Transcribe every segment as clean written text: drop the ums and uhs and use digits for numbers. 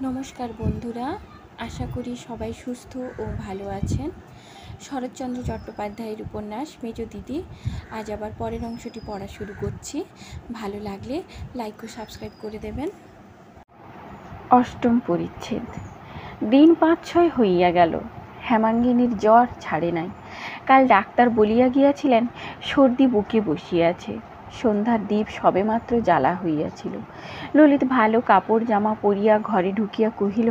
নমস্কার বন্ধুরা, আশা করি সবাই সুস্থ ও ভালো আছেন। শরৎচন্দ্র চট্টোপাধ্যায়ের উপন্যাস মেজ দিদি আজ আবার পরের অংশটি পড়া শুরু করছি। ভালো লাগলে লাইক ও সাবস্ক্রাইব করে দেবেন। অষ্টম পরিচ্ছেদ। দিন ৫-৬ হইয়া গেল, হেমাঙ্গিনীর জ্বর ছাড়ে নাই। কাল ডাক্তার বলিয়া গিয়াছিলেন সর্দি বুকে বসিয়াছে। সন্ধ্যার দ্বীপ সবেমাত্র জ্বালা হইয়াছিল। ললিত ভালো কাপড় জামা পরিয়া ঘরে ঢুকিয়া কহিল,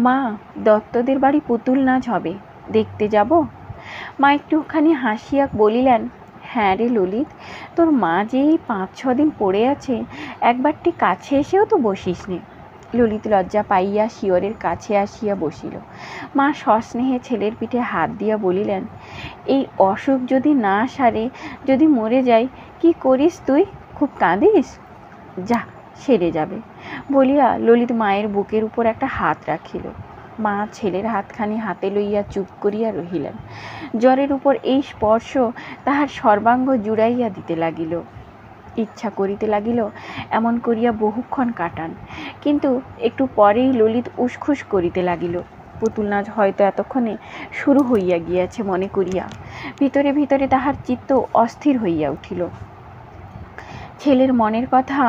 মা, দত্তদের বাড়ি পুতুল নাচ হবে, দেখতে যাব? মা একটুখানি হাসিয়া বলিলেন, হ্যাঁ রে ললিত, তোর মা যে এই ৫-৬ দিন পড়ে আছে, একবারটি কাছে এসেও তো বসিস নে। ললিত লজ্জা পাইয়া শিয়রের কাছে আসিয়া বসিল। মা সস্নেহে ছেলের পিঠে হাত দিয়া বলিলেন, এই অসুখ যদি না সারে, যদি মরে যাই, কি করিস তুই? খুব কাঁদিস? যা, সেরে যাবে বলিয়া ললিত মায়ের বুকের উপর একটা হাত রাখিল। মা ছেলের হাতখানি হাতে লইয়া চুপ করিয়া রহিলেন। জ্বরের উপর এই স্পর্শ তাহার সর্বাঙ্গ জুড়াইয়া দিতে লাগিল। ইচ্ছা করিতে লাগিল এমন করিয়া বহুক্ষণ কাটান, কিন্তু একটু পরেই ললিত উসখুস করিতে লাগিল। পুতুল নাচ হয়তো এতক্ষণে শুরু হইয়া গিয়াছে মনে করিয়া ভিতরে ভিতরে তাহার চিত্ত অস্থির হইয়া উঠিল। ছেলের মনের কথা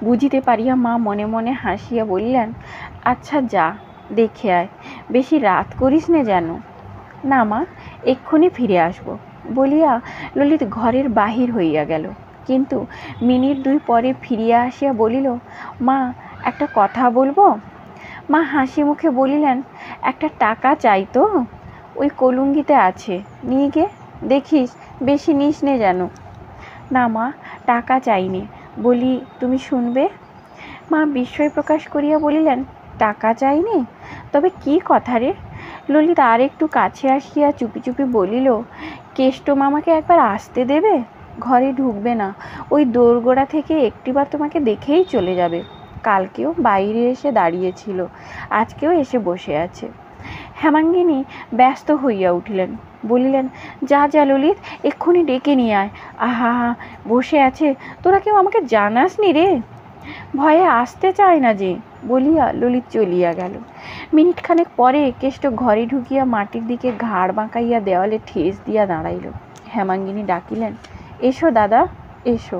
বুঝিতে পারিয়া মা মনে মনে হাসিয়া বলিলেন, আচ্ছা যা, দেখে আয়, বেশি রাত করিস নে যেন। না মা, এক্ষুনি ফিরে আসব বলিয়া ললিত ঘরের বাহির হইয়া গেল। কিন্তু মিনিট ২ পরে ফিরিয়া আসিয়া বলিল, মা, একটা কথা বলবো? মা হাসি মুখে বলিলেন, একটা টাকা চাই তো, ওই কলুঙ্গিতে আছে, নিয়ে গে, দেখিস বেশি নিস নে যেন। না মা, টাকা চাইনি, বলি তুমি শুনবে? মা বিস্ময় প্রকাশ করিয়া বলিলেন, টাকা চাইনি? তবে কি কথা রে? ললিত আর একটু কাছে আসিয়া চুপি চুপি বলিল, কেষ্ট মামাকে একবার আসতে দেবে? ঘরে ঢুকবে না, ওই দোরগোড়া থেকে একটিবার তোমাকে দেখেই চলে যাবে। কালকেও বাইরে এসে দাঁড়িয়েছিল, আজকেও এসে বসে আছে। হেমাঙ্গিনী ব্যস্ত হইয়া উঠিলেন, বলিলেন, যা যা ললিত, এক্ষুনি ডেকে নিয়ে আয়। আহা, বসে আছে, তোরা কেউ আমাকে জানাসনি রে? ভয়ে আসতে চায় না যে, বলিয়া ললিত চলিয়া গেল। মিনিট খানেক পরে কেষ্ট ঘরে ঢুকিয়া মাটির দিকে ঘাড় বাঁকাইয়া দেওয়ালে ঠেস দিয়া দাঁড়াইল। হেমাঙ্গিনী ডাকিলেন, এসো দাদা, এসো।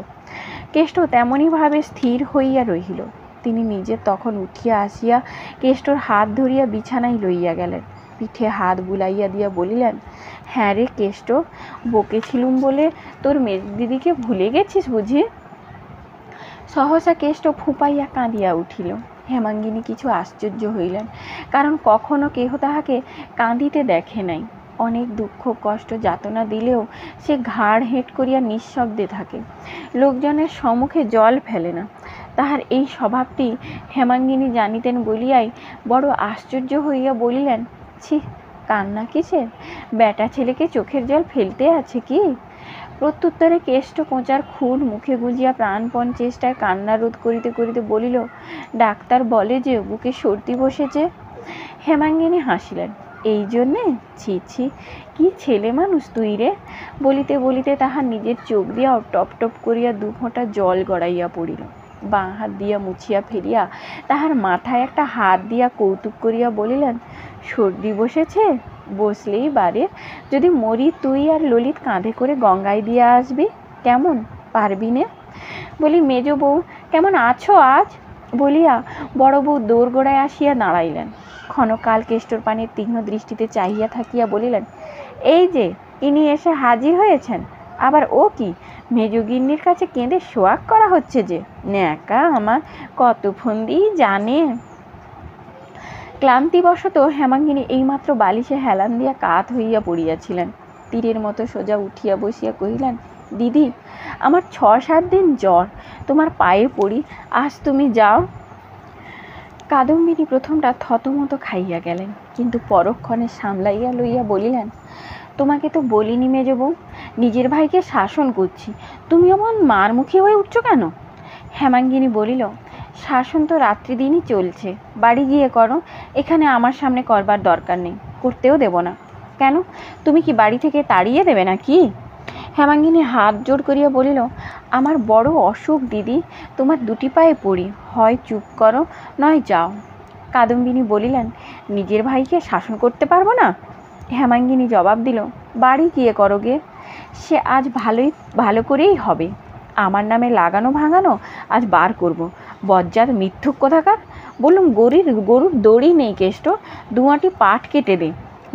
কেষ্ট তেমনিভাবে স্থির হইয়া রহিল। তিনি নিজে তখন উঠিয়া আসিয়া কেষ্টর হাত ধরিয়া বিছানায় লইয়া গেলেন। পিঠে হাত বুলাইয়া দিয়া বলিলেন, হ্যাঁ রে কেষ্ট, বকেছিলুম বলে তোর মেজ দিদিকে ভুলে গেছিস বুঝি? সহসা কেষ্ট ফুপাইয়া কাঁদিয়া উঠিল। হেমাঙ্গিনী কিছু আশ্চর্য হইলেন, কারণ কখনো কেহ তাহাকে কাঁদিতে দেখে নাই। অনেক দুঃখ কষ্ট যাতনা দিলেও সে ঘাড় হেঁট করিয়া নিঃশব্দে থাকে, লোকজনের সম্মুখে জল ফেলে না। তাহার এই স্বভাবটি হেমাঙ্গিনী জানিতেন বলিয়াই বড় আশ্চর্য হইয়া বলিলেন, ছি, কান্না কিসের? বেটা ছেলেকে চোখের জল ফেলতে আছে কি? প্রত্যুত্তরে কেষ্ট কোঁচার খুন মুখে গুঁজিয়া প্রাণপণ চেষ্টায় কান্না রোধ করিতে করিতে বলিল, ডাক্তার বলে যে বুকে সর্দি বসেছে। হেমাঙ্গিনী হাসিলেন, এই জন্যে? ছি ছি, কি ছেলে মানুষ তুই রে? বলিতে বলিতে তাহার নিজের চোখ দিয়া টপ টপ করিয়া ২ ফোঁটা জল গড়াইয়া পড়িল। বাঁ হাত দিয়া মুছিয়া ফেলিয়া তাহার মাথায় একটা হাত দিয়া কৌতুক করিয়া বলিলেন, সর্দি বসেছে? বসলেই বারে, যদি মরি তুই আর ললিত কাঁধে করে গঙ্গায় দিয়ে আসবি, কেমন? পারবি নে? বলি, মেজ বউ কেমন আছো আজ? বলিয়া বড় বউ দোরগোড়ায় আসিয়া দাঁড়াইলেন। ক্ষণকাল কেষ্টর পানে তীক্ষ্ণ দৃষ্টিতে চাহিয়া থাকিয়া বলিলেন, এই যে ইনি এসে হাজির হয়েছেন। আবার ও কি, মেজগিন্নির কাছে কেঁদে শোয়াক করা হচ্ছে যে? ন্যাকা আমার, কত ফন্দি জানে। ক্লান্তিবশত হেমাঙ্গিনী এইমাত্র বালিশে হেলান দিয়া কাত হইয়া পড়িয়াছিলেন। তীরের মতো সোজা উঠিয়া বসিয়া কহিলেন, দিদি, আমার ৬-৭ দিন জ্বর, তোমার পায়ে পড়ি, আজ তুমি যাও। কাদম্বিনী প্রথমটা থতমত খাইয়া গেলেন, কিন্তু পরক্ষণে সামলাইয়া লইয়া বলিলেন, তোমাকে তো বলিনি মেজ বউ, নিজের ভাইকে শাসন করছি, তুমি এমন মারমুখী হয়ে উঠছো কেন? হেমাঙ্গিনী বলিল, শাসন তো রাত্রিদিনই চলছে, বাড়ি গিয়ে করো, এখানে আমার সামনে করবার দরকার নেই, করতেও দেব না। কেন, তুমি কি বাড়ি থেকে তাড়িয়ে দেবে নাকি? হেমাঙ্গিনী হাত জোড় করিয়া বলিল, আমার বড় অসুখ দিদি, তোমার ২টি পায়ে পড়ি, হয় চুপ করো, নয় যাও। কাদম্বিনী বলিলেন, নিজের ভাইকে শাসন করতে পারবো না? হেমাঙ্গিনী জবাব দিল, বাড়ি গিয়ে করো গে, সে আজ ভালো করেই হবে। আমার নামে লাগানো ভাঙানো আজ বার করব। বজ্জাত মিথ্যুক কোথাকার। বললুম, গরুর দড়ি নেই কেষ্ট, দুয়াটি পাট কেটে দে।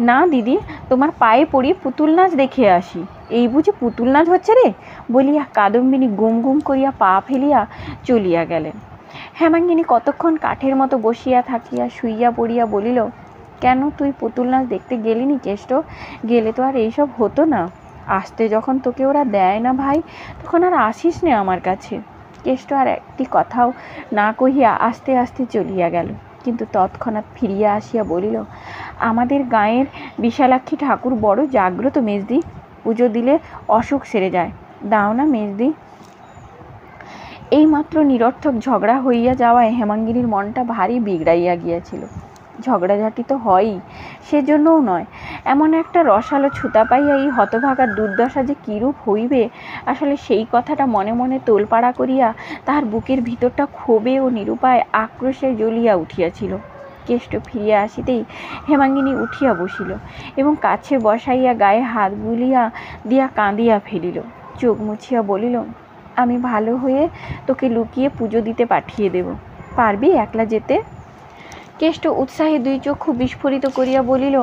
না দিদি, তোমার পায়ে পড়ি পুতুল নাচ দেখে আসি। এই বুঝি পুতুল নাচ হচ্ছে রে, বলিয়া কাদম্বিনী গুম গুম করিয়া পা ফেলিয়া চলিয়া গেলেন। হেমাঙ্গিনী কতক্ষণ কাঠের মতো বসিয়া থাকিয়া শুইয়া পড়িয়া বলিল, কেন তুই পুতুল নাচ দেখতে গেলিনি কেষ্ট? গেলে তো আর এইসব হতো না। আসতে যখন তোকে ওরা দেয় না ভাই, তখন আর আসিস নে আমার কাছে। কেষ্ট আর একটি কথাও না কহিয়া আস্তে আস্তে চলিয়া গেল, কিন্তু তৎক্ষণাৎ ফিরিয়া আসিয়া বলিল, আমাদের গাঁয়ের বিশালাক্ষী ঠাকুর বড় জাগ্রত মেজদি, পুজো দিলে অসুখ সেরে যায়, দাও না মেজদি। এইমাত্র নিরর্থক ঝগড়া হইয়া যাওয়ায় হেমাঙ্গিনীর মনটা ভারী বিগড়াইয়া গিয়াছিল। ঝগড়াঝাটি তো হয়ই, সেজন্যও নয়, এমন একটা রসালো ছুতা পাইয়া এই হতভাগার দুর্দশা যে কীরূপ হইবে, আসলে সেই কথাটা মনে মনে তোলপাড়া করিয়া তাহার বুকের ভিতরটা ক্ষোভে ও নিরুপায় আক্রোশে জ্বলিয়া উঠিয়াছিল। কেষ্ট ফিরিয়া আসিতেই হেমাঙ্গিনী উঠিয়া বসিল এবং কাছে বসাইয়া গায়ে হাত বুলিয়া দিয়া কাঁদিয়া ফেলিল। চোখ মুছিয়া বলিল, আমি ভালো হয়ে তোকে লুকিয়ে পুজো দিতে পাঠিয়ে দেব, পারবি একলা যেতে? কেষ্ট উৎসাহে দুই চক্ষু বিস্ফোরিত করিয়া বলিল,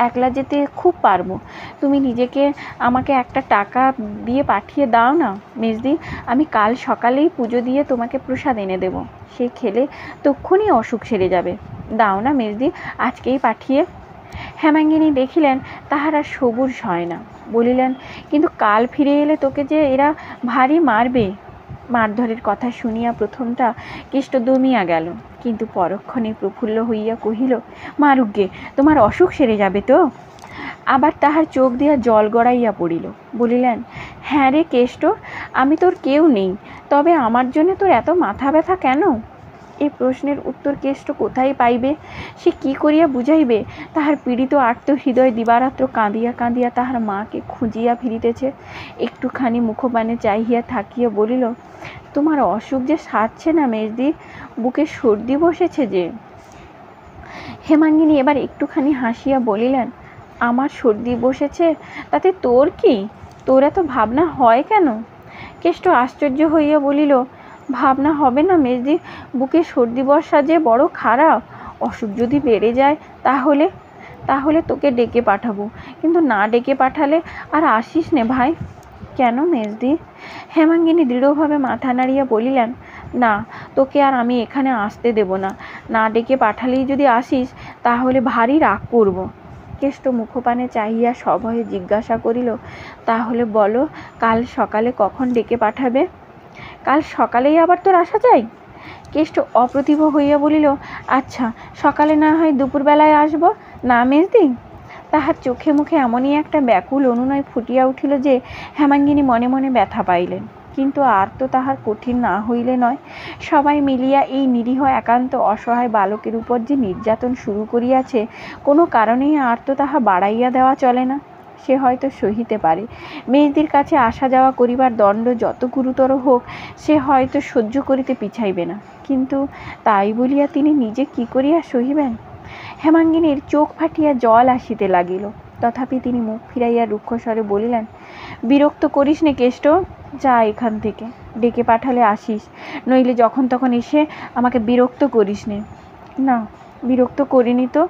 একলা যেতে খুব পারবো। তুমি নিজেকে আমাকে একটা টাকা দিয়ে পাঠিয়ে দাও না মেজদি, আমি কাল সকালেই পুজো দিয়ে তোমাকে প্রসাদ এনে দেব, সে খেলে তক্ষুনি অসুখ সেরে যাবে। দাও না মেজদি, আজকেই পাঠিয়ে। হেমাঙ্গিনী দেখিলেন তাহার আর সবুর হয় না, বলিলেন, কিন্তু কাল ফিরে এলে তোকে যে এরা ভারী মারবে। মারধরের কথা শুনিয়া প্রথমটা কেষ্ট দমিয়া গেল, কিন্তু পরক্ষণে প্রফুল্ল হইয়া কহিল, মারুক গে, তোমার অসুখ সেরে যাবে তো? আবার তাহার চোখ দিয়া জল গড়াইয়া পড়িল। বলিলেন, হ্যাঁ রে কেষ্ট, আমি তোর কেউ নেই, তবে আমার জন্য তোর এত মাথা ব্যথা কেন? এই প্রশ্নের উত্তর কেষ্ট কোথায় পাইবে? সে কি করিয়া বুঝাইবে তাহার পীড়িত আর্ত হৃদয় দিবারাত্র কাঁদিয়া কাঁদিয়া তাহার মাকে খুঁজিয়া ফিরিতেছে? একটুখানি মুখপানে চাহিয়া থাকিয়া বলিল, তোমার অসুখ যে সারছে না মেজদি, বুকে সর্দি বসেছে যে। হেমাঙ্গিনী এবার একটুখানি হাসিয়া বলিলেন, আমার সর্দি বসেছে তাতে তোর কি? তোর এত ভাবনা হয় কেন? কেষ্ট আশ্চর্য হইয়া বলিল, ভাবনা হবে না মেজদি, বুকে সর্দি বর্ষা যে বড় খারাপ। অসুখ যদি বেড়ে যায় তাহলে তোকে ডেকে পাঠাবো, কিন্তু না ডেকে পাঠালে আর আসিস নে ভাই। কেন মেজদি? হেমাঙ্গিনী দৃঢ়ভাবে মাথা নাড়িয়া বলিলেন, না, তোকে আর আমি এখানে আসতে দেব না, না ডেকে পাঠালেই যদি আসিস তাহলে ভারী রাগ করব। কেষ্ট মুখপানে চাহিয়া সভয়ে জিজ্ঞাসা করিল, তাহলে বলো কাল সকালে কখন ডেকে পাঠাবে? কাল সকালেই আবার তোর আসা চাই? কেষ্ট অপ্রতিভ হইয়া বলিল, আচ্ছা, সকালে না হয় দুপুরবেলায় আসব না মেজদি? তাহার চোখে মুখে এমনই একটা ব্যাকুল অনুনয় ফুটিয়া উঠিল যে হেমাঙ্গিনী মনে মনে ব্যথা পাইলেন, কিন্তু আর তো তাহার কঠিন না হইলে নয়। সবাই মিলিয়া এই নিরীহ একান্ত অসহায় বালকের উপর যে নির্যাতন শুরু করিয়াছে, কোনো কারণেই আর তো তাহা বাড়াইয়া দেওয়া চলে না। সে হয়তো সহিতে পারে, মেজদির কাছে আসা যাওয়া করিবার দণ্ড যত গুরুতর হোক সে হয়তো সহ্য করিতে পিছাইবে না, কিন্তু তাই বলিয়া তিনি নিজে কি করিয়া সহিবেন? হেমাঙ্গিনীর চোখ ফাটিয়া জল আসিতে লাগিল, তথাপি তিনি মুখ ফিরাইয়া রুক্ষস্বরে বলিলেন, বিরক্ত করিস নে কেষ্ট, যা এখান থেকে, ডেকে পাঠালে আসিস, নইলে যখন তখন এসে আমাকে বিরক্ত করিস নে। না, বিরক্ত করিনি তো,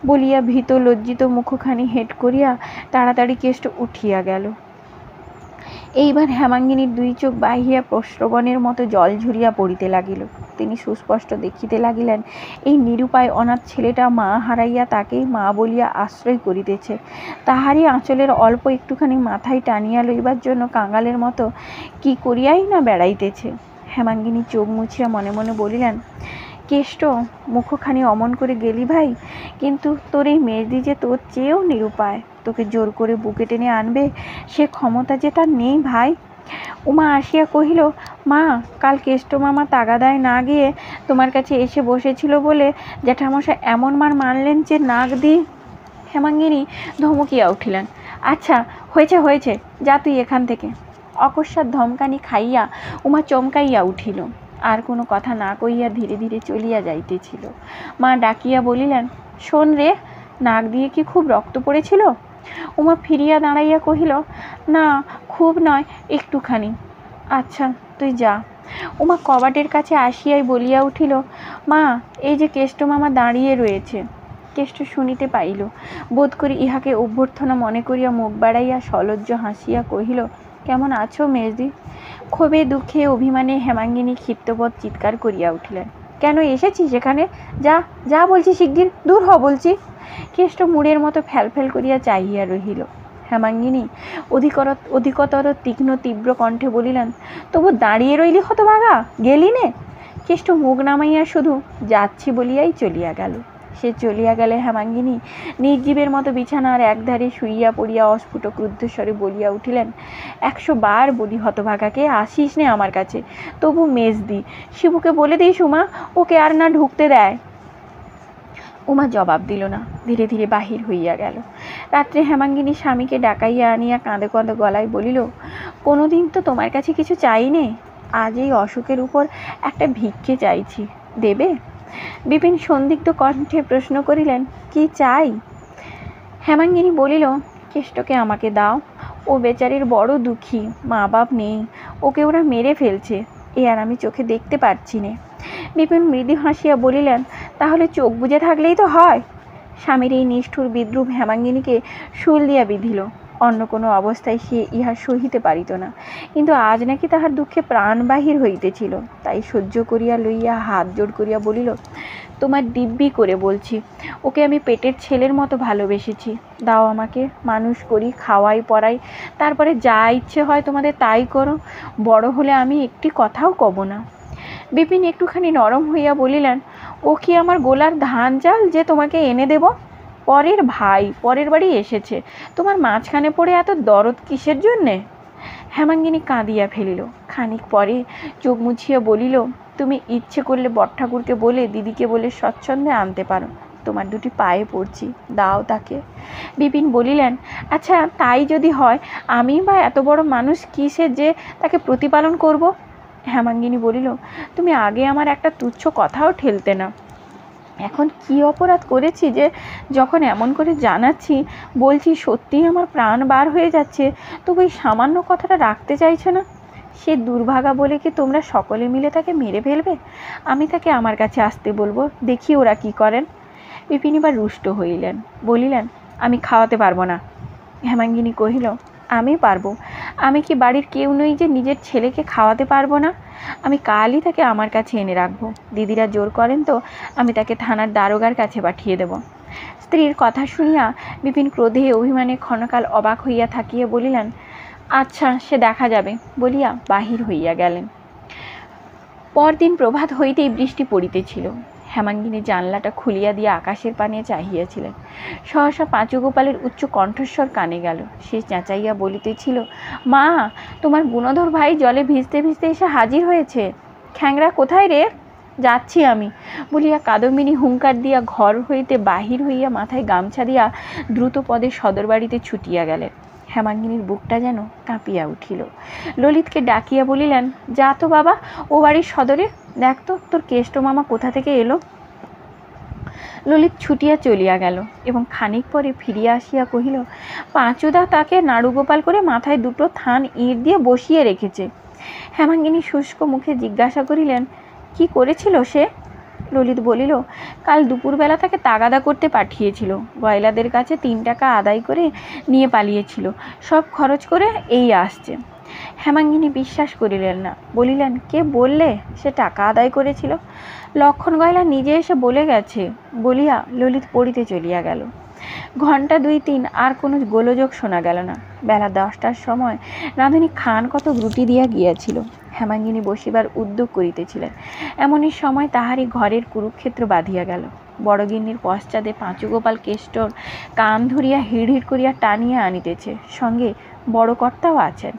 বলিয়া ভীত লজ্জিত মুখখানি হেঁট করিয়া তাড়াতাড়ি কেষ্ট উঠিয়া গেল। এইবার হেমাঙ্গিনীর দুই চোখ বাহিয়া প্রশ্রবণের মতো জল ঝরিয়া পড়িতে লাগিল। তিনি সুস্পষ্ট দেখিতে লাগিলেন এই নিরুপায় অনাথ ছেলেটা মা হারাইয়া তাকেই মা বলিয়া আশ্রয় করিতেছে, তাহারই আঁচলের অল্প একটুখানি মাথায় টানিয়া লইবার জন্য কাঙালের মতো কি করিয়াই না বেড়াইতেছে। হেমাঙ্গিনী চোখ মুছিয়া মনে মনে বলিলেন, কেষ্ট, মুখখানি অমন করে গেলি ভাই, কিন্তু তোর এই মেজদি যে তোর চেয়েও নিরুপায়, তোকে জোর করে বুকে টেনে আনবে সে ক্ষমতা যে তার নেই ভাই। উমা আসিয়া কহিল, মা, কাল কেষ্ট মামা তাগাদায় না গিয়ে তোমার কাছে এসে বসেছিল বলে জ্যাঠামশাই এমন মার মারলেন যে নাক দিয়ে। হেমাঙ্গিনী ধমকিয়া উঠিলেন, আচ্ছা, হয়েছে হয়েছে, যা তুই এখান থেকে। অকস্মাৎ ধমকানি খাইয়া উমা চমকাইয়া উঠিল। আর কোনো কথা না কইয়া ধীরে ধীরে চলিয়া যাইতেছিল। মা ডাকিয়া বলিলেন, শোন রে, নাক দিয়ে কি খুব রক্ত পড়েছিল? উমা ফিরিয়া দাঁড়াইয়া কহিল, না খুব নয়, একটুখানি। আচ্ছা তুই যা। উমা কবাটের কাছে আসিয়াই বলিয়া উঠিল, মা এই যে কেষ্ট মামা দাঁড়িয়ে রয়েছে। কেষ্ট শুনিতে পাইল। বোধ করি ইহাকে অভ্যর্থনা মনে করিয়া মুখ বাড়াইয়া সলজ্জ হাসিয়া কহিল, কেমন আছো মেজদি? ক্ষোভে দুঃখে অভিমানে হেমাঙ্গিনী ক্ষিপ্তবৎ চিৎকার করিয়া উঠিলেন, কেন এসেছিস এখানে? যা যা বলছি, শিগগির দূর হ বলছি। কেষ্ট মুড়ের মতো ফ্যালফ্যাল করিয়া চাহিয়া রহিল। হেমাঙ্গিনী অধিকতর তীক্ষ্ণ তীব্র কণ্ঠে বলিলেন, তবু দাঁড়িয়ে রইলি হতভাগা, গেলি নে? কেষ্ট মুখ নামাইয়া শুধু যাচ্ছি বলিয়াই চলিয়া গেল। সে চলিয়া গেলে হেমাঙ্গিনী নির্জীবের মতো বিছানার একধারে শুইয়া পড়িয়া অস্ফুট ক্রুদ্ধস্বরে বলিয়া উঠিলেন, 100 বার বলি হতভাগাকে আসিস নে আমার কাছে, তবু মেজদি, শিবুকে বলে দিস উমা ওকে আর না ঢুকতে দেয়। উমা জবাব দিল না, ধীরে ধীরে বাহির হইয়া গেল। রাত্রে হেমাঙ্গিনী স্বামীকে ডাকাইয়া আনিয়া কাঁদে কাঁদে গলায় বলিল, কোনোদিন তো তোমার কাছে কিছু চাই নে, আজ এই অসুখের উপর একটা ভিক্ষে চাইছি, দেবে? বিপিন সন্দিগ্ধ কণ্ঠে প্রশ্ন করিলেন, কি চাই? হেমাঙ্গিনী বলিল, কেষ্টকে আমাকে দাও, ও বেচারির বড় দুঃখী, মা বাপ নেই, ওকে ওরা মেরে ফেলছে, এ আর আমি চোখে দেখতে পারছি নে। বিপিন মৃদু হাসিয়া বলিলেন, তাহলে চোখ বুজে থাকলেই তো হয়। স্বামীর এই নিষ্ঠুর বিদ্রূপ হেমাঙ্গিনীকে শুল দিয়া বিধিল। অন্য কোনো অবস্থায় সে ইহা সহিতে পারিত না, কিন্তু আজ নাকি তাহার দুঃখে প্রাণ বাহির হইতেছিল, তাই সহ্য করিয়া লইয়া হাত জোড় করিয়া বলিল, তোমার দিব্যি করে বলছি, ওকে আমি পেটের ছেলের মতো ভালোবেসেছি, দাও আমাকে, মানুষ করি, খাওয়াই পড়াই, তারপরে যা ইচ্ছে হয় তোমাদের তাই করো, বড় হলে আমি একটি কথাও কব না। বিপিন একটুখানি নরম হইয়া বলিলেন, ও কি আমার গোলার ধান চাল যে তোমাকে এনে দেব? পরের ভাই, পরের বাড়ি এসেছে, তোমার মাঝখানে পড়ে এত দরদ কিসের জন্যে? হেমাঙ্গিনী কাঁদিয়া ফেলিল। খানিক পরে চোখ মুছিয়া বলিল, তুমি ইচ্ছে করলে বটঠাকুরকে বলে দিদিকে বলে স্বচ্ছন্দে আনতে পারো, তোমার দুটি পায়ে পড়ছি, দাও তাকে। বিপিন বলিলেন, আচ্ছা তাই যদি হয়, আমি বা এত বড় মানুষ কিসে যে তাকে প্রতিপালন করব? হেমাঙ্গিনী বলিল, তুমি আগে আমার একটা তুচ্ছ কথাও ঠেলতে না, এখন কি অপরাধ করেছি যে যখন এমন করে জানাচ্ছি, বলছি সত্যিই আমার প্রাণ বার হয়ে যাচ্ছে, তবু এই সামান্য কথাটা রাখতে চাইছে না? সে দুর্ভাগা বলে কি তোমরা সকলে মিলে তাকে মেরে ফেলবে? আমি তাকে আমার কাছে আসতে বলবো, দেখি ওরা কি করেন। বিপিন এবার রুষ্ট হইলেন, বলিলেন, আমি খাওয়াতে পারবো না। হেমাঙ্গিনী কহিল, আমি পারবো। আমি কি বাড়ির কেউ নই যে নিজের ছেলেকে খাওয়াতে পারবো না? আমি কালই তাকে আমার কাছে এনে রাখবো, দিদিরা জোর করেন তো আমি তাকে থানার দারোগার কাছে পাঠিয়ে দেব। স্ত্রীর কথা শুনিয়া বিপিন ক্রোধে অভিমানে ক্ষণকাল অবাক হইয়া থাকিয়া বলিলেন, আচ্ছা সে দেখা যাবে, বলিয়া বাহির হইয়া গেলেন। পরদিন প্রভাত হইতেই বৃষ্টি পড়িতেছিল। হেমাঙ্গিনী জানলাটা খুলিয়া দিয়া আকাশের পানে চাহিয়াছিলেন। সহসা পাঁচু গোপালের উচ্চ কণ্ঠস্বর কানে গেল। সে চেঁচাইয়া বলিতেছিল, মা, তোমার গুণধর ভাই জলে ভিজতে ভিজতে এসে হাজির হয়েছে। খ্যাংরা কোথায় রে? যাচ্ছি আমি, বলিয়া কাদম্বিনী হুঙ্কার দিয়া ঘর হইতে বাহির হইয়া মাথায় গামছা দিয়া দ্রুত পদে সদর বাড়িতে ছুটিয়া গেলেন। হেমাঙ্গিনীর বুকটা যেন কাঁপিয়া উঠিল। ললিতকে ডাকিয়া বলিলেন, যা তো বাবা, ও বাড়ির সদরে দেখ তো তোর কেষ্ট মামা কোথা থেকে এলো। ললিত ছুটিয়া চলিয়া গেল এবং খানিক পরে ফিরিয়া আসিয়া কহিল, পাঁচুদা তাকে নাড়ুগোপাল করে মাথায় দুটো থান ইট দিয়ে বসিয়ে রেখেছে। হেমাঙ্গিনী শুষ্ক মুখে জিজ্ঞাসা করিলেন, কি করেছিল সে? ললিত বলিল, কাল দুপুরবেলা তাকে তাগাদা করতে পাঠিয়েছিল, গয়লাদের কাছে 3 টাকা আদায় করে নিয়ে পালিয়েছিল, সব খরচ করে এই আসছে। হেমাঙ্গিনী বিশ্বাস করিলেন না, বলিলেন, কে বললে সে টাকা আদায় করেছিল? লক্ষণ গয়লা নিজে এসে বলে গেছে, বলিয়া ললিত পড়িতে চলিয়া গেল। ঘণ্টা 2-3 আর কোনো গোলযোগ শোনা গেল না। বেলা 10টার সময় রাঁধুনি খান কত রুটি দিয়া গিয়াছিল। হেমাঙ্গিনী বসিবার উদ্যোগ করিতেছিলেন, এমনই সময় তাহারই ঘরের কুরুক্ষেত্র বাঁধিয়া গেল। বড়গিন্নির পশ্চাতে পাঁচু গোপাল কেষ্টর কান ধরিয়া হিড় হিড় করিয়া টানিয়া আনিতেছে, সঙ্গে বড় কর্তাও আছেন।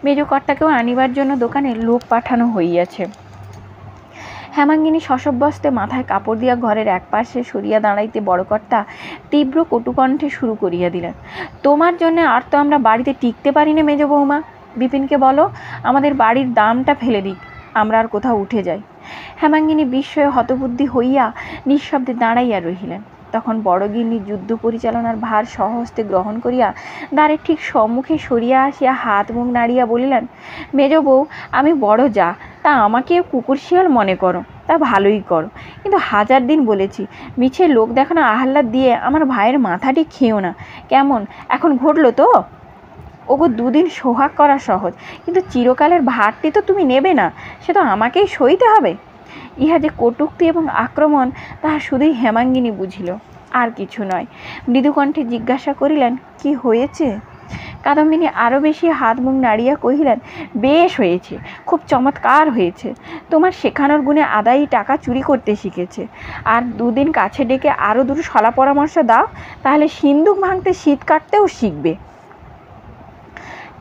মেজ কর্তাকেও আনিবার জন্য দোকানে লোক পাঠানো হইয়াছে। হেমাঙ্গিনী শশব্যস্তে মাথায় কাপড় দিয়া ঘরের এক পাশে সরিয়া দাঁড়াইতে বড় কর্তা তীব্র কটুকণ্ঠে শুরু করিয়া দিলেন, তোমার জন্য আর তো আমরা বাড়িতে টিকতে পারি না মেজ বৌমা। বিপিনকে বলো আমাদের বাড়ির দামটা ফেলে দিক। আমরা আর কোথাও উঠে যাই। হেমাঙ্গিনী বিস্ময়ে হতবুদ্ধি হইয়া নিঃশব্দে দাঁড়াইয়া রহিলেন। তখন বড়গিন্নি যুদ্ধ পরিচালনার ভার সহস্তে গ্রহণ করিয়া দ্বারের ঠিক সম্মুখে সরিয়া আসিয়া হাত মুখ নাড়িয়া বলিলেন, মেজ বউ, আমি বড় যা, তা আমাকে কুকুর শিয়াল মনে করো, তা ভালোই করো, কিন্তু 1000 দিন বলেছি, মিছে লোক দেখানো আহ্লাদ দিয়ে আমার ভাইয়ের মাথাটি খেও না। কেমন এখন ঘটলো তো? ওগো, 2 দিন সোহাগ করা সহজ, কিন্তু চিরকালের ভারটি তো তুমি নেবে না, সে তো আমাকেই সইতে হবে। ইহা যে কটূক্তি এবং আক্রমণ তাহা শুধুই হেমাঙ্গিনী বুঝিল, আর কিছু নয়। মৃদুকণ্ঠে জিজ্ঞাসা করিলেন, কি হয়েছে? কাদম্বিনী আরও বেশি হাত মুখ নাড়িয়া কহিলেন, বেশ হয়েছে, খুব চমৎকার হয়েছে। তোমার শেখানোর গুণে আদায়ী টাকা চুরি করতে শিখেছে। আর 2 দিন কাছে ডেকে আরও 2 সলা পরামর্শ দাও, তাহলে সিন্দুক ভাঙতে শীত কাটতেও শিখবে।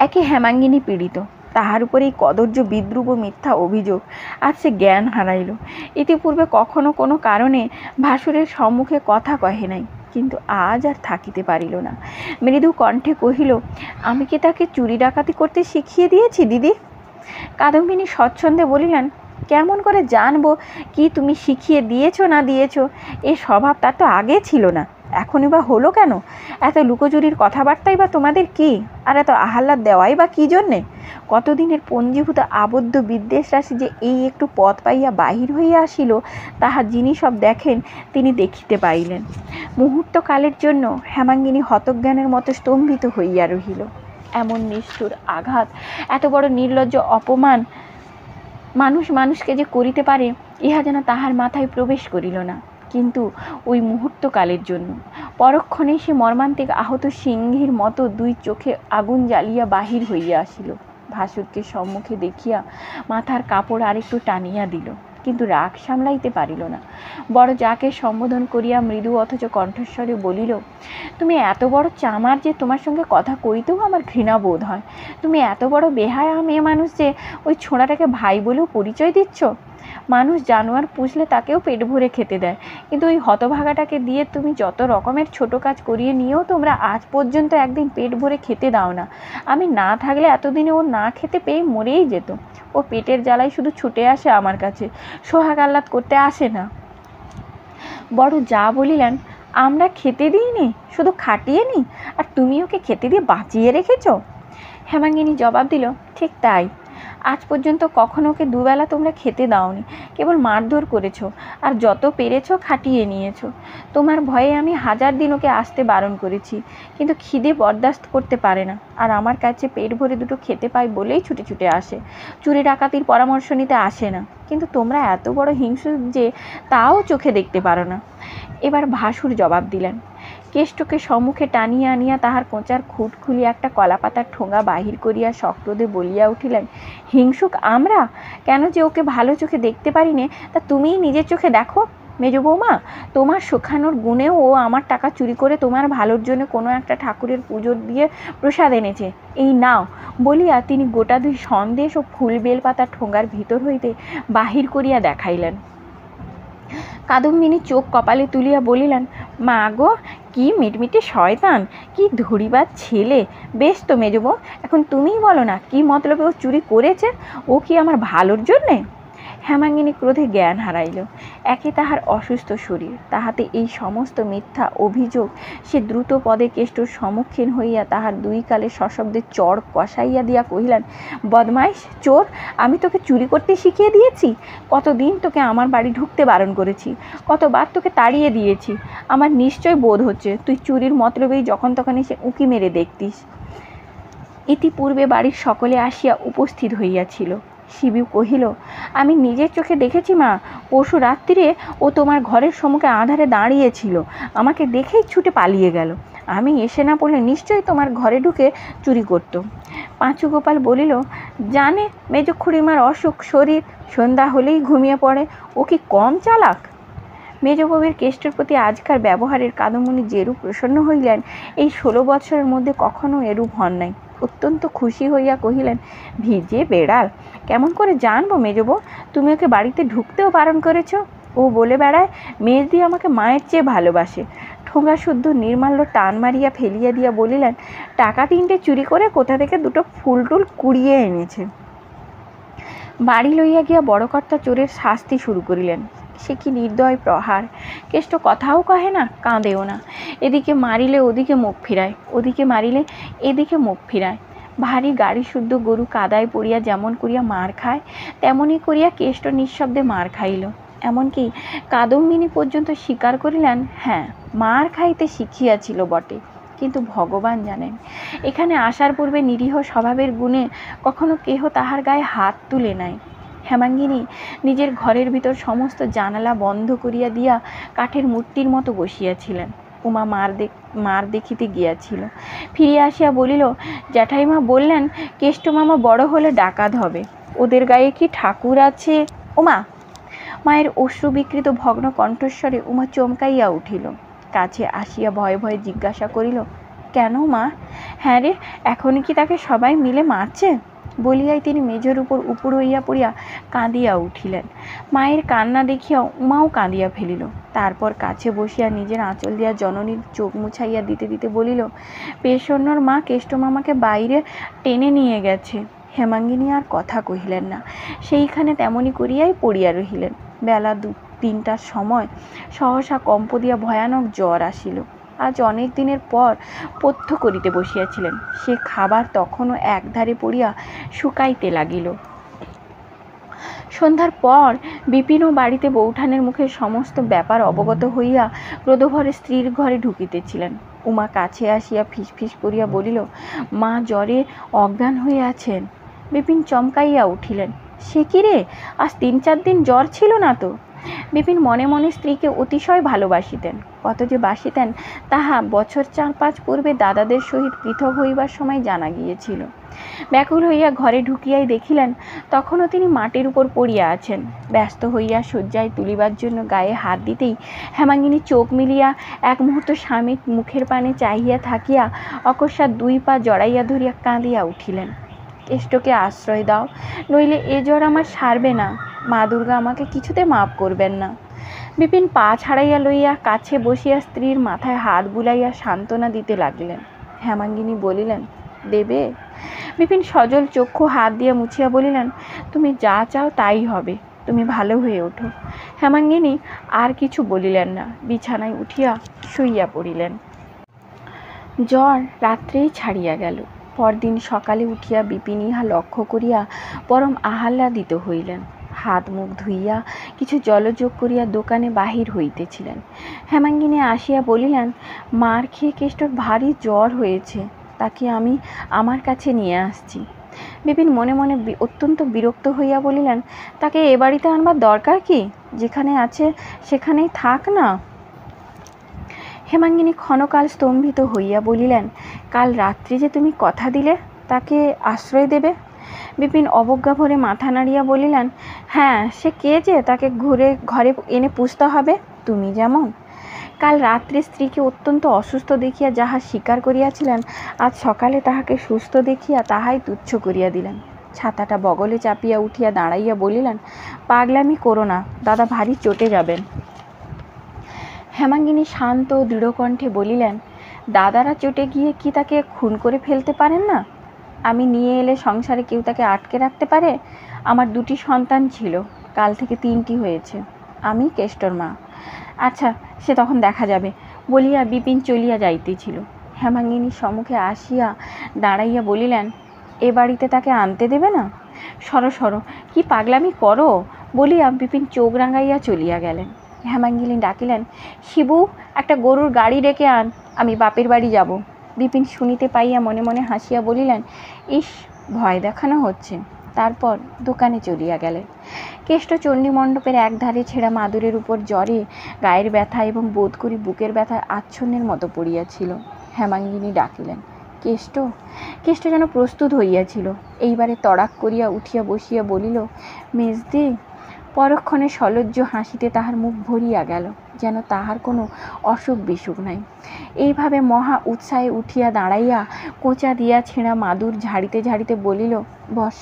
একে হেমাঙ্গিনী পীড়িত, তাহার উপরে এই কদর্য বিদ্রুপ ও মিথ্যা অভিযোগ। আজ সে জ্ঞান হারাইল। ইতিপূর্বে কখনো কোনো কারণে ভাসুরের সম্মুখে কথা কহে নাই, কিন্তু আজ আর থাকিতে পারিল না। মৃদু কণ্ঠে কহিল, আমি কি তাকে চুরি ডাকাতি করতে শিখিয়ে দিয়েছি দিদি? কাদম্বিনী স্বচ্ছন্দে বলিলেন, কেমন করে জানবো কি তুমি শিখিয়ে দিয়েছ না দিয়েছ? এ স্বভাব তার তো আগে ছিল না, এখনই বা হলো কেন? এত লুকোচুরির কথাবার্তাই বা তোমাদের কি? আর এত আহ্লাদ দেওয়াই বা কী জন্যে? কতদিনের পঞ্জীভূত আবদ্ধ বিদ্বেষ রাশি যে এই একটু পথ পাইয়া বাহির হইয়া আসিল, তাহা যিনি সব দেখেন তিনি দেখিতে পাইলেন। মুহূর্তকালের জন্য হেমাঙ্গিনী হতজ্ঞানের মতো স্তম্ভিত হইয়া রহিল। এমন নিষ্ঠুর আঘাত, এত বড় নির্লজ্জ অপমান মানুষ মানুষকে যে করিতে পারে, ইহা যেন তাহার মাথায় প্রবেশ করিল না। কিন্তু ওই মুহূর্তকালের জন্য। পরক্ষণে সে মর্মান্তিক আহত সিংহের মতো 2 চোখে আগুন জ্বালিয়া বাহির হইয়া আসিল। ভাসুরকে সম্মুখে দেখিয়া মাথার কাপড় আরেকটু টানিয়া দিল, কিন্তু রাগ সামলাইতে পারিল না। বড় যাকে সম্বোধন করিয়া মৃদু অথচ কণ্ঠস্বরে বলিল, তুমি এত বড় চামার যে তোমার সঙ্গে কথা কইতেও আমার ঘৃণা বোধ হয়। তুমি এত বড় বেহায়া মেয়ে মানুষ যে ওই ছোঁড়াটাকে ভাই বলেও পরিচয় দিচ্ছ। মানুষ জানোয়ার পুষলে তাকেও পেট ভরে খেতে দেয়, কিন্তু ওই হতভাগাটাকে দিয়ে তুমি যত রকমের ছোট কাজ করিয়ে নিয়েও তোমরা আজ পর্যন্ত একদিন পেট ভরে খেতে দাও না। আমি না থাকলে এতদিনে ও না খেতে পেয়ে মরেই যেত। ও পেটের জ্বালায় শুধু ছুটে আসে আমার কাছে, সোহাগ আহ্লাদ করতে আসে না। বড় যা বলিলেন, আমরা খেতে দিইনি, শুধু খাটিয়ে নি, আর তুমি ওকে খেতে দিয়ে বাঁচিয়ে রেখেছ? হেমাঙ্গিনী জবাব দিল, ঠিক তাই। আজ পর্যন্ত কখনো ওকে 2 বেলা তোমরা খেতে দাওনি, কেবল মারধর করেছো, আর যত পেরেছো খাটিয়ে নিয়েছো। তোমার ভয়ে আমি 1000 দিন ওকে আসতে বারণ করেছি, কিন্তু খিদে বরদাস্ত করতে পারে না, আর আমার কাছে পেট ভরে 2টো খেতে পায় বলেই ছুটে ছুটে আসে। চুরি ডাকাতির পরামর্শ নিতে আসে না, কিন্তু তোমরা এত বড় হিংস্র যে তাও চোখে দেখতে পারো না। এবার ভাসুর জবাব দিলেন। কেষ্টকে সম্মুখে টানিয়া আনিয়া তাহার কোঁচার খুঁট খুলিয়া একটা কলাপাতার ঠোঙা বাহির করিয়া শক্রোধে বলিয়া উঠিলেন, হিংসুক আমরা? কেন যে ওকে ভালো চোখে দেখতে পারি নে, তা তুমিই নিজের চোখে দেখো। মেজ বৌমা, তোমার শেখানোর গুণেও ও আমার টাকা চুরি করে তোমার ভালোর জন্য কোনো একটা ঠাকুরের পুজো দিয়ে প্রসাদ এনেছে, এই নাও। বলিয়া তিনি গোটা 2 সন্দেশ ও ফুল বেলপাতা ঠোঙার ভিতর হইতে বাহির করিয়া দেখাইলেন। কাদম্বিনী চোখ কপালে তুলিয়া বলিলেন, মা গো, কি মিটমিটে শয়তান, কি ধরিবার ছেলে। বেশ তো মেজবো, এখন তুমিই বলো না কি মতলবে ও চুরি করেছে? ও কি আমার ভালোর জন্যে? হেমাঙ্গিনী ক্রোধে জ্ঞান হারাইল। একে তাহার অসুস্থ শরীর, তাহাতে এই সমস্ত মিথ্যা অভিযোগ। সে দ্রুত পদে কেষ্টর সম্মুখীন হইয়া তাহার 2 গালে সশব্দে চড় কষাইয়া দিয়া কহিলেন, বদমাইশ, চোর, আমি তোকে চুরি করতে শিখিয়ে দিয়েছি? কতদিন তোকে আমার বাড়ি ঢুকতে বারণ করেছি, কতবার তোকে তাড়িয়ে দিয়েছি। আমার নিশ্চয় বোধ হচ্ছে তুই চুরির মতলবেই যখন তখন এসে উঁকি মেরে দেখতিস। ইতিপূর্বে বাড়ির সকলে আসিয়া উপস্থিত হইয়াছিল। শিবু কহিল, আমি নিজের চোখে দেখেছি মা, পরশু রাত্রিরে ও তোমার ঘরের সম্মুখে আঁধারে দাঁড়িয়েছিল, আমাকে দেখেই ছুটে পালিয়ে গেল। আমি এসে না পড়লে নিশ্চয়ই তোমার ঘরে ঢুকে চুরি করত। পাঁচু গোপাল বলিল, জানে মেজ খুড়িমার অসুখ শরীর, সন্ধ্যা হলেই ঘুমিয়ে পড়ে, ও কি কম চালাক? মেজবউয়ের কেষ্টের প্রতি আজকার ব্যবহারের কাদম্বিনী যেরূপ প্রসন্ন হইলেন, এই 16 বৎসরের মধ্যে কখনো এরূপ হন নাই। অত্যন্ত খুশি হইয়া কহিলেন, ভিজে বেড়াল, কেমন করে জানবো মেজবউ? তুমি ওকে বাড়িতে ঢুকতেও বারণ করেছ। ও বলে বেড়ায় মেজদি আমাকে মায়ের চেয়ে ভালোবাসে। ঠোঙা শুদ্ধ নির্মাল্য টান মারিয়া ফেলিয়া দিয়া বলিলেন, টাকা 3টে চুরি করে কোথা থেকে 2টো ফুল টুল কুড়িয়ে এনেছে। বাড়ি লইয়া গিয়া বড়কর্তা চোরের শাস্তি শুরু করিলেন। সে কি নির্দয় প্রহার! কেষ্ট কথাও কহে না, কাঁদেও না। এদিকে মারিলে ওদিকে মুখ ফিরায়, ওদিকে মারিলে এদিকে মুখ ফিরায়। ভারী গাড়ি শুদ্ধ গরু কাদায় পড়িয়া যেমন করিয়া মার খায়, তেমনি করিয়া কেষ্ট নিঃশব্দে মার খাইল। এমনকি কাদম্বিনী পর্যন্ত স্বীকার করিলেন, হ্যাঁ, মার খাইতে শিখিয়াছিল বটে, কিন্তু ভগবান জানেন, এখানে আসার পূর্বে নিরীহ স্বভাবের গুণে কখনো কেহ তাহার গায়ে হাত তুলে নাই। হেমাঙ্গিনী নিজের ঘরের ভিতর সমস্ত জানালা বন্ধ করিয়া দিয়া কাঠের মূর্তির মতো বসিয়াছিলেন। উমা মার দেখিতে গিয়াছিল। ফিরিয়া আসিয়া বলিল, জ্যাঠাইমা বললেন কেষ্ট মামা বড় হলে ডাকাত হবে, ওদের গায়ে কি ঠাকুর আছে? উমা! মায়ের অশ্রুবিকৃত ভগ্ন কণ্ঠস্বরে উমা চমকাইয়া উঠিল। কাছে আসিয়া ভয়ে ভয়ে জিজ্ঞাসা করিল, কেন মা? হ্যাঁ রে, এখনই কি তাকে সবাই মিলে মারছে? বলিয়াই তিনি মেঝের উপর উপুর হইয়া পড়িয়া কাঁদিয়া উঠিলেন। মায়ের কান্না দেখিয়া উমাও কাঁদিয়া ফেলিল। তারপর কাছে বসিয়া নিজের আঁচল দিয়া জননীর চোখ মুছাইয়া দিতে দিতে বলিল, পেশন্যর মা কেষ্ট মামাকে বাইরে টেনে নিয়ে গেছে। হেমাঙ্গিনী আর কথা কহিলেন না, সেইখানে তেমনি করিয়াই পড়িয়া রহিলেন। বেলা 2-3টার সময় সহসা কম্প দিয়া ভয়ানক জ্বর আসিল। আজ অনেক দিনের পর পথ্য করিতে বসিয়াছিলেন, সে খাবার তখনও একধারে পড়িয়া শুকাইতে লাগিল। সন্ধ্যার পর বিপিনও বাড়িতে বৌঠানের মুখে সমস্ত ব্যাপার অবগত হইয়া ক্রোধভরে স্ত্রীর ঘরে ঢুকিতেছিলেন। উমা কাছে আসিয়া ফিসফিস করিয়া বলিল, মা জ্বরে অজ্ঞান হয়ে আছেন। বিপিন চমকাইয়া উঠিলেন, সে কি রে, আজ 3-4 দিন জ্বর ছিল না তো? বিপিন মনে মনে স্ত্রীকে অতিশয় ভালোবাসিতেন। কত যে বাসিতেন তাহা বছর 4-5 পূর্বে দাদাদের সহিত পৃথক হইবার সময় জানা গিয়েছিল। ব্যাকুল হইয়া ঘরে ঢুকিয়াই দেখিলেন তখনও তিনি মাটির উপর পড়িয়া আছেন। ব্যস্ত হইয়া শয্যায় তুলিবার জন্য গায়ে হাত দিতেই হেমাঙ্গিনী চোখ মিলিয়া এক মুহূর্ত স্বামীর মুখের পানে চাহিয়া থাকিয়া অকস্মাৎ 2 পা জড়াইয়া ধরিয়া কাঁদিয়া উঠিলেন। কেষ্টকে আশ্রয় দাও, নইলে এ জ্বর আমার সারবে না। মা দুর্গা আমাকে কিছুতে মাপ করবেন না। বিপিন পা ছাড়াইয়া লইয়া কাছে বসিয়া স্ত্রীর মাথায় হাত বুলাইয়া সান্ত্বনা দিতে লাগিলেন। হেমাঙ্গিনী বলিলেন, দেবে? বিপিন সজল চক্ষু হাত দিয়া মুছিয়া বলিলেন, তুমি যা চাও তাই হবে, তুমি ভালো হয়ে ওঠো। হেমাঙ্গিনী আর কিছু বলিলেন না, বিছানায় উঠিয়া শুইয়া পড়িলেন। জ্বর রাত্রেই ছাড়িয়া গেল। পরদিন সকালে উঠিয়া বিপিন ইহা লক্ষ্য করিয়া পরম আহ্লাদিত হইলেন। হাত মুখ ধুইয়া কিছু জলযোগ করিয়া দোকানে বাহির হইতেছিলেন। হেমাঙ্গিনী আসিয়া বলিলেন, মার খেয়ে কেষ্টর ভারী জ্বর হয়েছে, তাকে আমি আমার কাছে নিয়ে আসছি। বিপিন মনে মনে অত্যন্ত বিরক্ত হইয়া বলিলেন, তাকে এ বাড়িতে আনবার দরকার কি? যেখানে আছে সেখানেই থাক না। হেমাঙ্গিনী ক্ষণকাল স্তম্ভিত হইয়া বলিলেন, কাল রাত্রি যে তুমি কথা দিলে তাকে আশ্রয় দেবে। বিপিন অবজ্ঞা ভরে মাথা নাড়িয়া বলিলেন, হ্যাঁ, সে কে যে তাকে ঘরে এনে পুষতে হবে? তুমি যেমন। কাল রাত্রে স্ত্রীকে অত্যন্ত অসুস্থ দেখিয়া যাহা স্বীকার করিয়াছিলেন, আজ সকালে তাহাকে সুস্থ দেখিয়া তাহাই তুচ্ছ করিয়া দিলেন। ছাতাটা বগলে চাপিয়া উঠিয়া দাঁড়াইয়া বলিলেন, পাগলামি করো না দাদা, ভারী চটে যাবেন। হেমাঙ্গিনী শান্ত দৃঢ় কণ্ঠে বলিলেন, দাদারা চটে গিয়ে কি তাকে খুন করে ফেলতে পারেন না? আমি নিয়ে এলে সংসারে কেউ তাকে আটকে রাখতে পারে? আমার 2টি সন্তান ছিল, কাল থেকে 3টি হয়েছে। আমি কেষ্টর মা। আচ্ছা, সে তখন দেখা যাবে বলিয়া বিপিন চলিয়া যাইতেছিল। হেমাঙ্গিনীর সম্মুখে আসিয়া দাঁড়াইয়া বলিলেন, এ বাড়িতে তাকে আনতে দেবে না? সরো সরো, কি পাগলামি করো বলিয়া বিপিন চোখ রাঙাইয়া চলিয়া গেলেন। হেমাঙ্গিনী ডাকিলেন, শিবু, একটা গরুর গাড়ি ডেকে আন, আমি বাপের বাড়ি যাব। বিপিন শুনিতে পাইয়া মনে মনে হাসিয়া বলিলেন, ইস, ভয় দেখানো হচ্ছে। তারপর দোকানে চলিয়া গেলেন। কেষ্ট চণ্ডীমণ্ডপের একধারে ছেঁড়া মাদুরের উপর জ্বরে, গায়ের ব্যথা এবং বোধ করি বুকের ব্যথায় আচ্ছন্নের মতো পড়িয়াছিল। হেমাঙ্গিনী ডাকিলেন, কেষ্ট। কেষ্ট যেন প্রস্তুত হইয়াছিল। এইবারে তড়াক করিয়া উঠিয়া বসিয়া বলিল, মেজদি। পরক্ষণে সলজ্জ হাসিতে তাহার মুখ ভরিয়া গেল, যেন তাহার কোনো অসুখ বিসুখ নাই। এইভাবে মহা উৎসাহে উঠিয়া দাঁড়াইয়া কোঁচা দিয়া ছেঁড়া মাদুর ঝাড়িতে ঝাড়িতে বলিল, বস।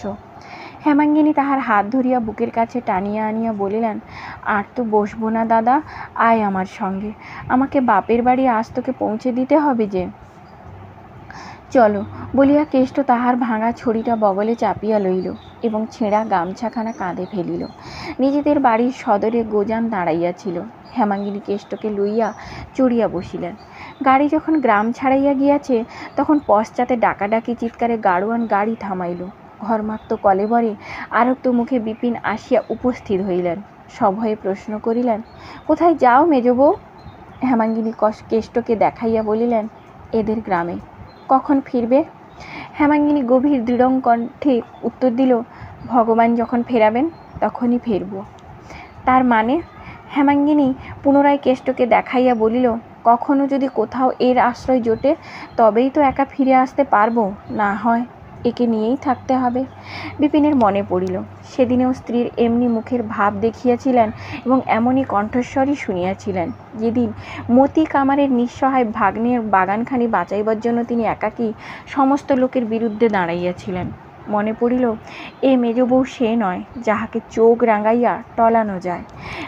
হেমাঙ্গিনী তাহার হাত ধরিয়া বুকের কাছে টানিয়া আনিয়া বলিলেন, আর তো বসবো না দাদা, আয় আমার সঙ্গে, আমাকে বাপের বাড়ি আজ তোকে পৌঁছে দিতে হবে যে। চলো বলিয়া কেষ্ট তাহার ভাঙা ছড়িটা বগলে চাপিয়া লইল। এবং ছেঁড়া গামছাখানা কাঁধে ফেলিল। নিজেদের বাড়ির সদরে গোজান দাঁড়াইয়াছিল। হেমাঙ্গিনী কেষ্টকে লইয়া চড়িয়া বসিলেন। গাড়ি যখন গ্রাম ছাড়াইয়া গিয়াছে তখন পশ্চাতে ডাকাডাকি চিৎকারে গাড়োয়ান গাড়ি থামাইল। ঘর্মাক্ত কলেবরে আরক্ত মুখে বিপিন আসিয়া উপস্থিত হইলেন। সভয়ে প্রশ্ন করিলেন, কোথায় যাও মেজবউ? হেমাঙ্গিনী কেষ্টকে দেখাইয়া বলিলেন, এদের গ্রামে। কখন ফিরবে? হেমাঙ্গিনী গভীর দৃঢ় কণ্ঠে উত্তর দিল, ভগবান যখন ফেরাবেন তখনই ফিরব। তার মানে? হেমাঙ্গিনী পুনরায় কেষ্টকে দেখাইয়া বলিল, কখনো যদি কোথাও এর আশ্রয় জোটে তবেই তো একা ফিরে আসতে পারবো, না হয় একে নিয়েই থাকতে হবে। বিপিনের মনে পড়িল সেদিনেও স্ত্রীর এমনি মুখের ভাব দেখিয়াছিলেন এবং এমনই কণ্ঠস্বরই শুনিয়াছিলেন যেদিন মতি কামারের নিঃসহায় ভাগ্নের বাগানখানি বাঁচাইবার জন্য তিনি একাকী সমস্ত লোকের বিরুদ্ধে দাঁড়াইয়াছিলেন। মনে পড়িল এ মেজবউ সে নয় যাহাকে চোখ রাঙাইয়া টলানো যায়।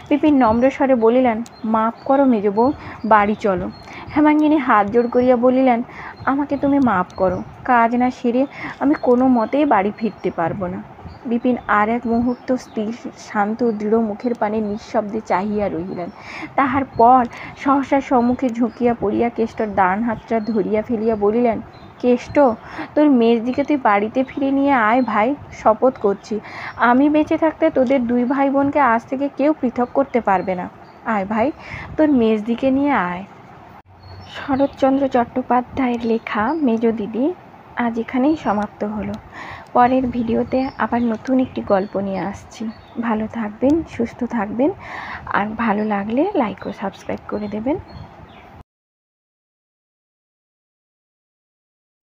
বিপিন নম্রস্বরে বলিলেন, মাপ করো মেজবউ, বাড়ি চলো। হেমাঙ্গিনী হাত জোড় করিয়া বলিলেন, আমাকে তুমি মাপ করো, কাজ না সেরে আমি কোনো মতেই বাড়ি ফিরতে পারবো না। বিপিন আর এক মুহূর্ত স্থির শান্ত দৃঢ় মুখের পানে নিঃশব্দে চাহিয়া রহিলেন। তাহার পর সহসা সম্মুখে ঝুঁকিয়া পড়িয়া কেষ্টর ডান হাতটা ধরিয়া ফেলিয়া বলিলেন, কেষ্ট, তোর মেয়ের দিকে তুই বাড়িতে ফিরে নিয়ে আয় ভাই, শপথ করছি আমি বেঁচে থাকতে তোদের দুই ভাই বোনকে আজ থেকে কেউ পৃথক করতে পারবে না। আয় ভাই, তোর মেয়ের দিকে নিয়ে আয়। শরৎচন্দ্র চট্টোপাধ্যায়ের লেখা মেজদিদি আজ এখানেই সমাপ্ত হলো। পরের ভিডিওতে আবার নতুন একটি গল্প নিয়ে আসছি। ভালো থাকবেন, সুস্থ থাকবেন, আর ভালো লাগলে লাইক ও সাবস্ক্রাইব করে দেবেন।